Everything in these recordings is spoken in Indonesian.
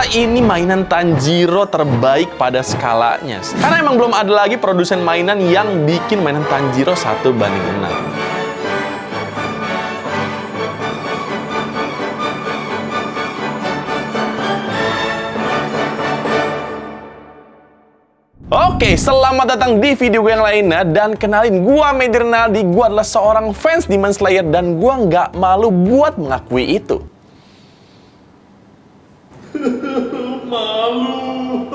Kenapa ini mainan Tanjiro terbaik pada skalanya? Karena emang belum ada lagi produsen mainan yang bikin mainan Tanjiro 1:6. Oke, selamat datang di video gue yang lainnya. Dan kenalin, gua Mehdi Renaldi. Gua adalah seorang fans Demon Slayer dan gua nggak malu buat mengakui itu. Malu.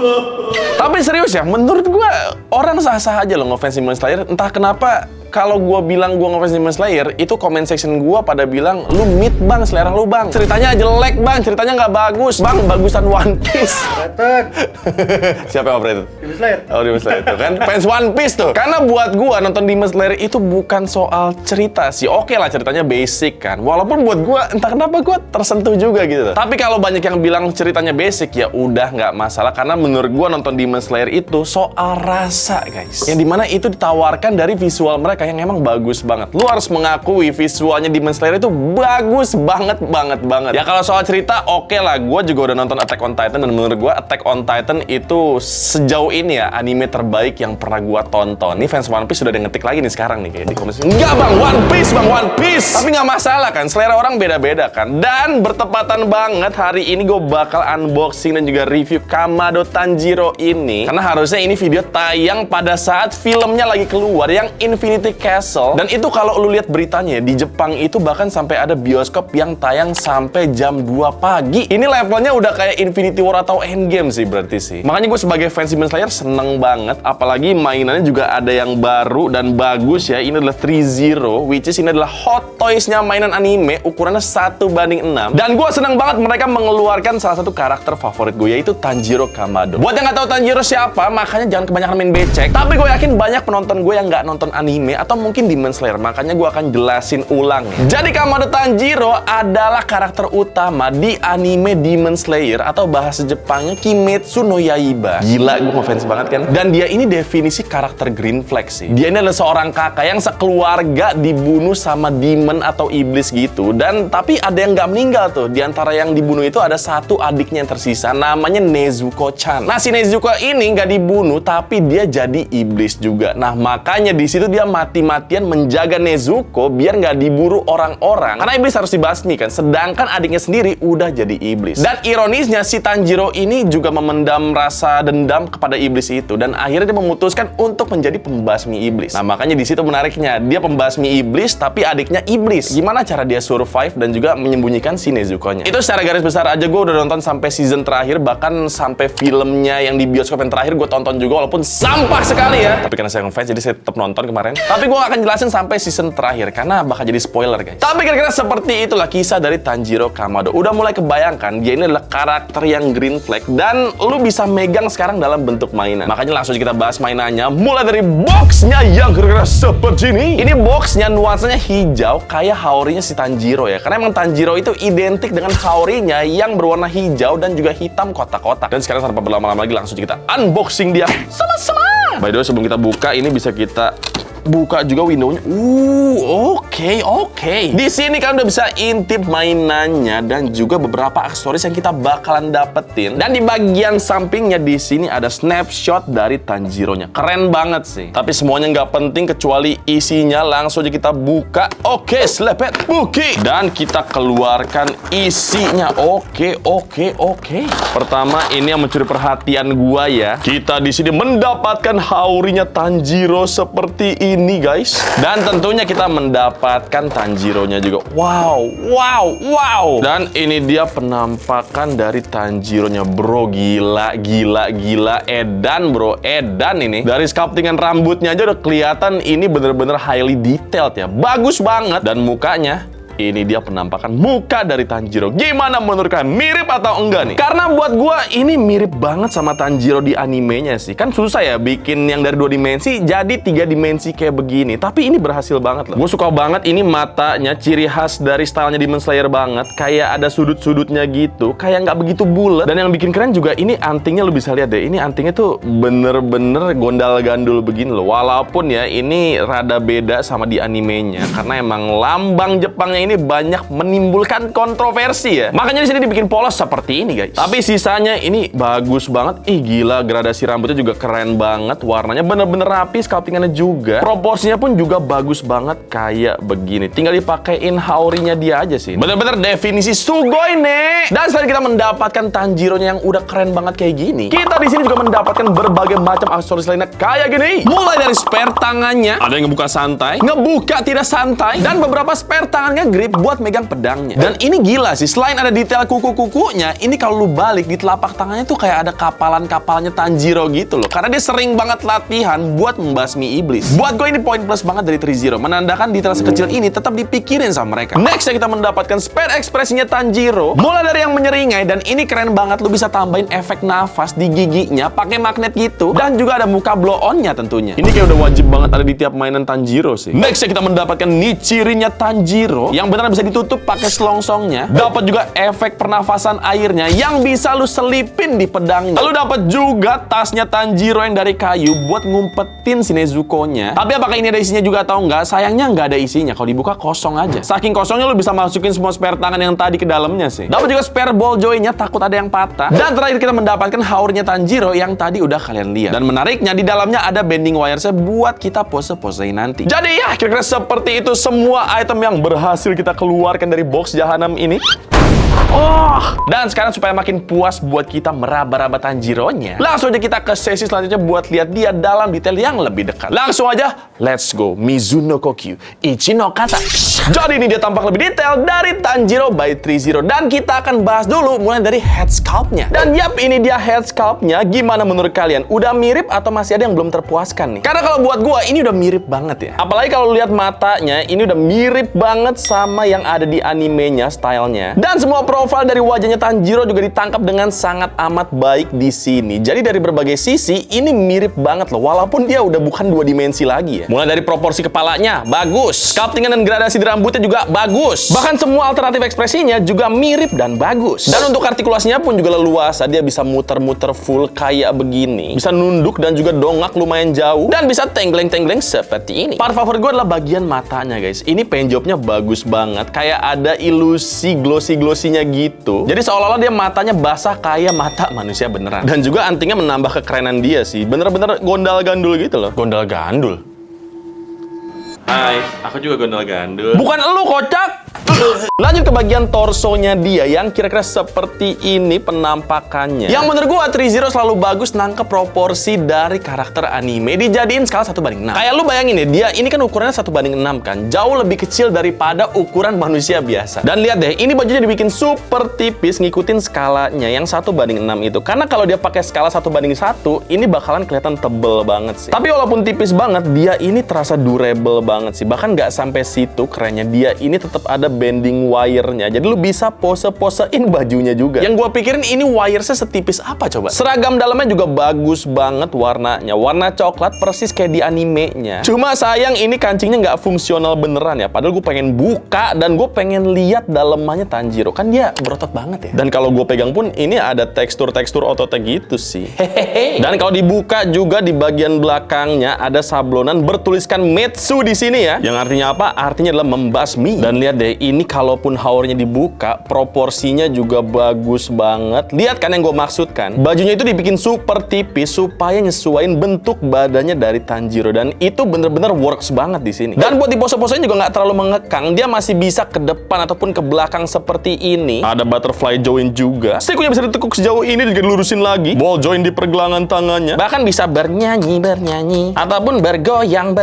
Tapi serius ya, menurut gua orang sah-sah aja loh ngefans Demon Slayer. Entah kenapa kalau gua bilang gua ngefans Demon Slayer, itu comment section gua pada bilang, lu mid bang, selera lu bang. Ceritanya jelek bang, ceritanya nggak bagus. Bang, bagusan One Piece. Siapa yang operated? Demon Slayer. Oh, Demon Slayer itu kan fans One Piece tuh. Karena buat gua nonton Demon Slayer itu bukan soal cerita sih. Oke lah, ceritanya basic kan. Walaupun buat gua entah kenapa gua tersentuh juga gitu. Tapi kalau banyak yang bilang ceritanya basic, ya udah nggak masalah. Karena menurut gua nonton Demon Slayer itu soal rasa, guys. Yang dimana itu ditawarkan dari visual mereka yang emang bagus banget. Lu harus mengakui visualnya Demon Slayer itu bagus banget. Ya kalau soal cerita, oke lah. Gua juga udah nonton Attack on Titan dan menurut gua Attack on Titan itu sejauh ini ya anime terbaik yang pernah gua tonton. Nih fans One Piece sudah ada ngetik lagi nih sekarang nih kayak di komen. Enggak bang, One Piece bang, One Piece. Tapi nggak masalah kan, selera orang beda-beda kan. Dan bertepatan banget hari ini gue bakal unboxing dan juga review Kamado Tanjiro ini. Karena harusnya ini video tayang pada saat filmnya lagi keluar yang Infinity Castle. Dan itu kalau lu lihat beritanya di Jepang itu bahkan sampai ada bioskop yang tayang sampai jam 2 pagi. Ini levelnya udah kayak Infinity War atau Endgame sih berarti sih. Makanya gue sebagai fans Demon Slayer seneng banget. Apalagi mainannya juga ada yang baru dan bagus ya. Ini adalah 3-0, which is ini adalah Hot Toys-nya mainan anime ukurannya 1:6. Dan gue seneng banget mereka mengeluarkan salah satu karakter favorit gue, yaitu Tanjiro Kamado. Buat yang nggak tahu Tanjiro siapa, makanya jangan kebanyakan main becek. Tapi gue yakin banyak penonton gue yang nggak nonton anime atau mungkin Demon Slayer, makanya gue akan jelasin ulang nih. Jadi Kamado Tanjiro adalah karakter utama di anime Demon Slayer atau bahasa Jepangnya Kimetsu no Yaiba. Gila, gue ngefans banget kan. Dan dia ini definisi karakter Green Flag sih. Dia ini adalah seorang kakak yang sekeluarga dibunuh sama demon atau iblis gitu. Dan tapi ada yang nggak meninggal tuh. Di antara yang dibunuh itu ada satu adiknya yang tersisa, namanya Nezuko-chan. Nah, si Nezuko ini nggak dibunuh, tapi dia jadi iblis juga. Nah, makanya di situ dia mati-matian menjaga Nezuko biar nggak diburu orang-orang. Karena iblis harus dibasmi kan, sedangkan adiknya sendiri udah jadi iblis. Dan ironisnya si Tanjiro ini juga memendam rasa dendam kepada iblis itu dan akhirnya dia memutuskan untuk menjadi pembasmi iblis. Nah, makanya di situ menariknya, dia pembasmi iblis tapi adiknya iblis. Gimana cara dia survive dan juga menyembunyikan si Nezuko-nya? Itu secara garis besar aja gue udah nonton sampai season terakhir, bahkan sampai filmnya yang di bioskop yang terakhir gue tonton juga walaupun sampah sekali ya. Tapi karena saya ngefans jadi saya tetap nonton kemarin. Tapi gue akan jelasin sampai season terakhir karena bakal jadi spoiler, guys. Tapi kira-kira seperti itulah kisah dari Tanjiro Kamado. Udah mulai kebayangkan dia ini adalah karakter yang Green Flag dan lu bisa megang sekarang dalam bentuk mainan. Makanya langsung kita bahas mainannya mulai dari boxnya yang kira-kira seperti ini. Ini boxnya nuansanya hijau kayak Haorinya si Tanjiro ya. Karena emang Tanjiro itu identik dengan Haorinya yang berwarna hijau dan juga hitam kotak-kotak. Dan sekarang tanpa berlama-lama lagi langsung kita unboxing dia sama-sama. By the way, sebelum kita buka ini bisa kita buka juga windownya. Oke. Di sini kan udah bisa intip mainannya dan juga beberapa aksesoris yang kita bakalan dapetin. Dan di bagian sampingnya di sini ada snapshot dari Tanjiro-nya. Keren banget sih. Tapi semuanya nggak penting kecuali isinya. Langsung aja kita buka. Oke, selepet buki. Dan kita keluarkan isinya. Oke. Pertama ini yang mencuri perhatian gua ya. Kita di sini mendapatkan Haorinya Tanjiro seperti ini, guys. Dan tentunya kita mendapatkan Tanjiro-nya juga. Wow. Dan ini dia penampakan dari Tanjiro-nya, bro. Gila. Edan, bro. Edan ini. Dari sculptingan rambutnya aja udah kelihatan ini bener-bener highly detailed ya. Bagus banget. Dan mukanya, ini dia penampakan muka dari Tanjiro. Gimana menurut kalian? Mirip atau enggak nih? Karena buat gua ini mirip banget sama Tanjiro di animenya sih. Kan susah ya bikin yang dari 2 dimensi jadi 3 dimensi kayak begini. Tapi ini berhasil banget loh. Gue suka banget ini matanya, ciri khas dari stylenya Demon Slayer banget. Kayak ada sudut-sudutnya gitu. Kayak nggak begitu bulat. Dan yang bikin keren juga ini antingnya, lu bisa lihat deh. Ini antingnya tuh bener-bener gondal-gandul begini loh. Walaupun ya ini rada beda sama di animenya. Karena emang lambang Jepangnya ini ini banyak menimbulkan kontroversi ya. Makanya di sini dibikin polos seperti ini guys. Tapi sisanya ini bagus banget. Ih gila, gradasi rambutnya juga keren banget. Warnanya bener-bener rapi, sculptingannya juga. Proporsinya pun juga bagus banget kayak begini. Tinggal dipakein haorinya dia aja sih. Bener-bener definisi sugoi nih. Dan selain kita mendapatkan Tanjiro-nya yang udah keren banget kayak gini, kita di sini juga mendapatkan berbagai macam aksesoris lainnya kayak gini. Mulai dari spare tangannya, ada yang ngebuka santai, ngebuka tidak santai, dan beberapa spare tangannya grip buat megang pedangnya. Dan ini gila sih, selain ada detail kuku-kukunya, ini kalau lu balik di telapak tangannya tuh kayak ada kapalan-kapalnya Tanjiro gitu loh. Karena dia sering banget latihan buat membasmi iblis. Buat gue ini poin plus banget dari 3-0, menandakan detail sekecil ini tetap dipikirin sama mereka. Next ya kita mendapatkan spare ekspresinya Tanjiro, mulai dari yang menyeringai, dan ini keren banget, lu bisa tambahin efek nafas di giginya pakai magnet gitu, dan juga ada muka blow on-nya tentunya. Ini kayak udah wajib banget ada di tiap mainan Tanjiro sih. Next ya kita mendapatkan nichirinya Tanjiro yang beneran bisa ditutup pakai selongsongnya. Dapat juga efek pernafasan airnya yang bisa lu selipin di pedangnya. Lalu dapat juga tasnya Tanjiro yang dari kayu buat ngumpetin si Nezuko-nya. Tapi apakah ini ada isinya juga atau enggak? Sayangnya nggak ada isinya. Kalau dibuka kosong aja. Saking kosongnya lu bisa masukin semua spare tangan yang tadi ke dalamnya sih. Dapat juga spare ball joy-nya, takut ada yang patah. Dan terakhir kita mendapatkan haurnya Tanjiro yang tadi udah kalian lihat. Dan menariknya di dalamnya ada bending wires buat kita pose-posein nanti. Jadi ya kira-kira seperti itu semua item yang berhasil kita keluarkan dari box jahanam ini. Dan sekarang supaya makin puas buat kita meraba-raba Tanjiro-nya, langsung aja kita ke sesi selanjutnya buat lihat dia dalam detail yang lebih dekat. Langsung aja, let's go. Mizuno Kokyu Ichi no Kata. Jadi ini dia tampak lebih detail dari Tanjiro by 3-0. Dan kita akan bahas dulu mulai dari head sculpt-nya. Dan yap, ini dia head sculpt-nya. Gimana menurut kalian? Udah mirip atau masih ada yang belum terpuaskan nih? Karena kalau buat gua, ini udah mirip banget ya. Apalagi kalau lihat matanya, ini udah mirip banget sama yang ada di animenya, stylenya. Dan semua profil dari wajahnya Tanjiro juga ditangkap dengan sangat amat baik di sini. Jadi dari berbagai sisi, ini mirip banget loh. Walaupun dia udah bukan 2 dimensi lagi ya. Mulai dari proporsi kepalanya, bagus. Sculptingan dan gradasi di rambutnya juga bagus. Bahkan semua alternatif ekspresinya juga mirip dan bagus. Dan untuk artikulasinya pun juga leluasa. Dia bisa muter-muter full kayak begini. Bisa nunduk dan juga dongak lumayan jauh. Dan bisa tenggleng-tenggleng seperti ini. Part favorit gue adalah bagian matanya guys. Ini paint jobnya bagus banget. Kayak ada ilusi glossy-glossinya gitu. Jadi seolah-olah dia matanya basah kayak mata manusia beneran. Dan juga antingnya menambah kekerenan dia sih. Bener-bener gondal gandul gitu loh. Gondal gandul. Hai, aku juga gondal gandul. Bukan elu kocak. Lanjut ke bagian torsonya dia yang kira-kira seperti ini penampakannya. Yang menurut gua 3-0 selalu bagus nangkep proporsi dari karakter anime dijadiin skala 1/6. Kayak lu bayangin ya, dia ini kan ukurannya 1/6 kan. Jauh lebih kecil daripada ukuran manusia biasa. Dan lihat deh, ini bajunya dibikin super tipis ngikutin skalanya yang 1/6 itu. Karena kalau dia pakai skala 1/1, ini bakalan kelihatan tebel banget sih. Tapi walaupun tipis banget, dia ini terasa durable banget sih. Bahkan nggak sampai situ kerennya, dia ini tetap ada bending wire-nya. Jadi lu bisa pose-posein bajunya juga. Yang gua pikirin ini wire-nya setipis apa coba? Seragam dalamnya juga bagus banget warnanya. Warna coklat persis kayak di animenya. Cuma sayang ini kancingnya nggak fungsional beneran ya. Padahal gue pengen buka dan gue pengen lihat dalemannya Tanjiro. Kan dia berotot banget ya. Dan kalau gue pegang pun ini ada tekstur-tekstur ototnya gitu sih. Hehehe. Dan kalau dibuka juga di bagian belakangnya ada sablonan bertuliskan Metsu di sini ya. Yang artinya apa? Artinya adalah membasmi. Dan lihat deh, ini kalaupun haurnya dibuka, proporsinya juga bagus banget. Lihat kan yang gue maksudkan? Bajunya itu dibikin super tipis supaya nyesuaiin bentuk badannya dari Tanjiro. Dan itu bener-bener works banget di sini. Dan buat di pose-posenya juga nggak terlalu mengekang. Dia masih bisa ke depan ataupun ke belakang seperti ini. Ada butterfly joint juga. Sikunya bisa ditekuk sejauh ini juga dilurusin lagi. Ball joint di pergelangan tangannya. Bahkan bisa bernyanyi ataupun bergoyang.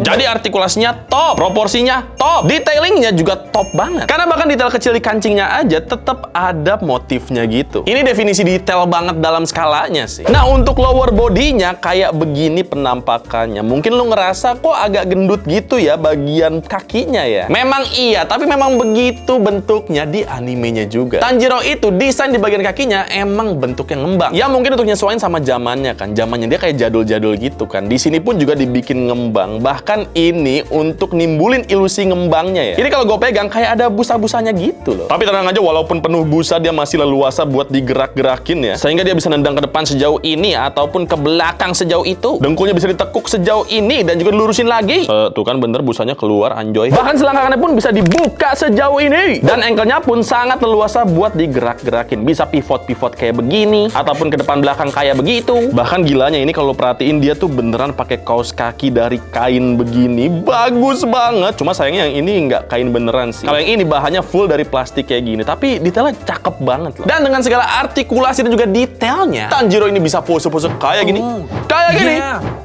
Jadi artikulasinya top, proporsinya top, detailingnya juga top banget. Karena bahkan detail kecil di kancingnya aja tetap ada motifnya gitu. Ini definisi detail banget dalam skalanya sih. Nah, untuk lower body-nya kayak begini penampakannya. Mungkin lu ngerasa kok agak gendut gitu ya bagian kakinya ya. Memang iya, tapi memang begitu bentuknya di animenya juga. Tanjiro itu desain di bagian kakinya emang bentuknya ngembang. Ya mungkin untuk nyesuaiin sama zamannya kan. Zamannya dia kayak jadul-jadul gitu kan. Di sini pun juga dibikin ngembang. Bahkan ini untuk nimbulin ilusi ngembangnya ya. Jadi kalau kalau gue pegang kayak ada busa-busanya gitu loh. Tapi tenang aja, walaupun penuh busa, dia masih leluasa buat digerak-gerakin ya. Sehingga dia bisa nendang ke depan sejauh ini ataupun ke belakang sejauh itu. Dengkulnya bisa ditekuk sejauh ini dan juga dilurusin lagi. Tuh kan bener, busanya keluar, anjoy. Bahkan selangkangannya pun bisa dibuka sejauh ini. Dan ankle-nya pun sangat leluasa buat digerak-gerakin. Bisa pivot-pivot kayak begini ataupun ke depan belakang kayak begitu. Bahkan gilanya ini kalau perhatiin, dia tuh beneran pakai kaos kaki dari kain begini. Bagus banget. Cuma sayangnya yang ini nggak kain beneran sih. Kalau yang ini bahannya full dari plastik kayak gini. Tapi detailnya cakep banget loh. Dan dengan segala artikulasi dan juga detailnya, Tanjiro ini bisa pose-pose kayak gini, kayak gini,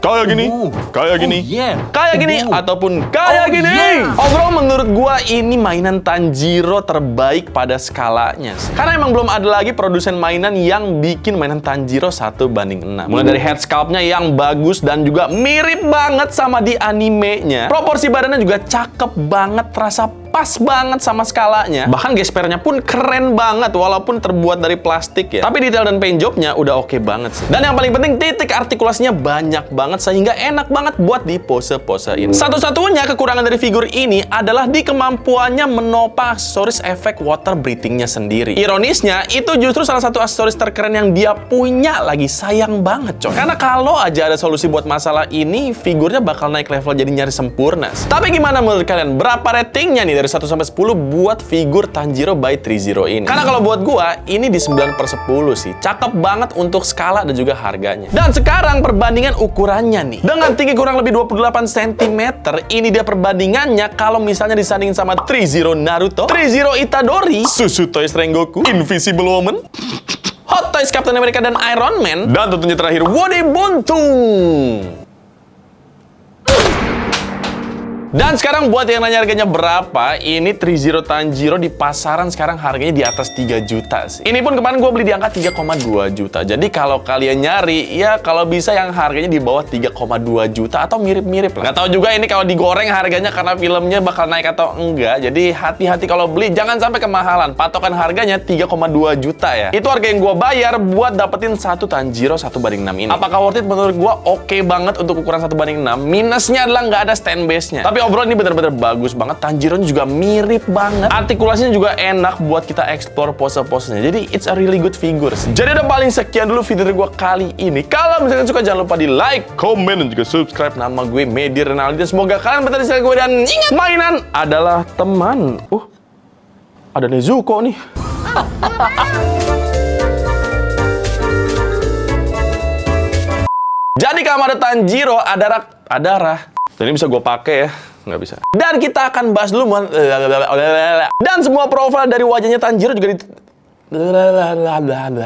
kayak gini, kayak gini, kayak gini, ataupun kayak gini. Overall menurut gua ini mainan Tanjiro terbaik pada skalanya sih. Karena emang belum ada lagi produsen mainan yang bikin mainan Tanjiro 1:6. Mulai dari head sculpt-nya yang bagus dan juga mirip banget sama di animenya. Proporsi badannya juga cakep banget, terasa pas banget sama skalanya. Bahkan gespernya pun keren banget walaupun terbuat dari plastik ya. Tapi detail dan paint jobnya udah oke banget sih. Dan yang paling penting titik artikulasinya banyak banget sehingga enak banget buat di pose-posein. Satu-satunya kekurangan dari figur ini adalah di kemampuannya menopang aksesoris efek water breathing-nya sendiri. Ironisnya, itu justru salah satu aksesoris terkeren yang dia punya lagi. Sayang banget coy. Karena kalau aja ada solusi buat masalah ini, figurnya bakal naik level jadi nyaris sempurna. Tapi gimana menurut kalian? Berapa ratingnya nih dari 1 sampai 10 buat figur Tanjiro by Threezero ini? Karena kalau buat gua, ini di 9/10 sih. Cakep banget untuk skala dan juga harganya. Dan sekarang perbandingan ukurannya nih. Dengan tinggi kurang lebih 28 cm, ini dia perbandingannya kalau misalnya disandingin sama Threezero Naruto, Threezero Itadori, Susu Toys Rengoku, Invisible Woman, Hot Toys Captain America dan Iron Man, dan tentunya terakhir Woody Buntung. Dan sekarang buat yang nanya harganya berapa, ini Threezero Tanjiro di pasaran sekarang harganya di atas 3 juta sih. Ini pun kemarin gue beli di angka 3,2 juta. Jadi kalau kalian nyari, ya kalau bisa yang harganya di bawah 3,2 juta atau mirip-mirip lah. Nggak tahu juga ini kalau digoreng harganya karena filmnya bakal naik atau enggak. Jadi hati-hati kalau beli, jangan sampai kemahalan. Patokan harganya 3,2 juta ya. Itu harga yang gue bayar buat dapetin satu Tanjiro 1/6 ini. Apakah worth it? Menurut gue oke banget untuk ukuran 1/6. Minusnya adalah nggak ada stand base-nya. Tapi overall ini bener-bener bagus banget. Tanjiro juga mirip banget. Artikulasinya juga enak buat kita explore pose-posenya. Jadi it's a really good figure sih. Jadi udah paling sekian dulu video dari gue kali ini. Kalau misalkan suka jangan lupa di like, comment, dan juga subscribe. Nama gue Medi Renaldi. Semoga kalian betah di channel gue dan ingat, mainan adalah teman. Ada Nezuko nih. Jadi kalau ada Tanjiro, ada dan ini bisa gue pakai ya. Nggak bisa. Dan kita akan bahas dulu dan semua profil dari wajahnya Tanjiro juga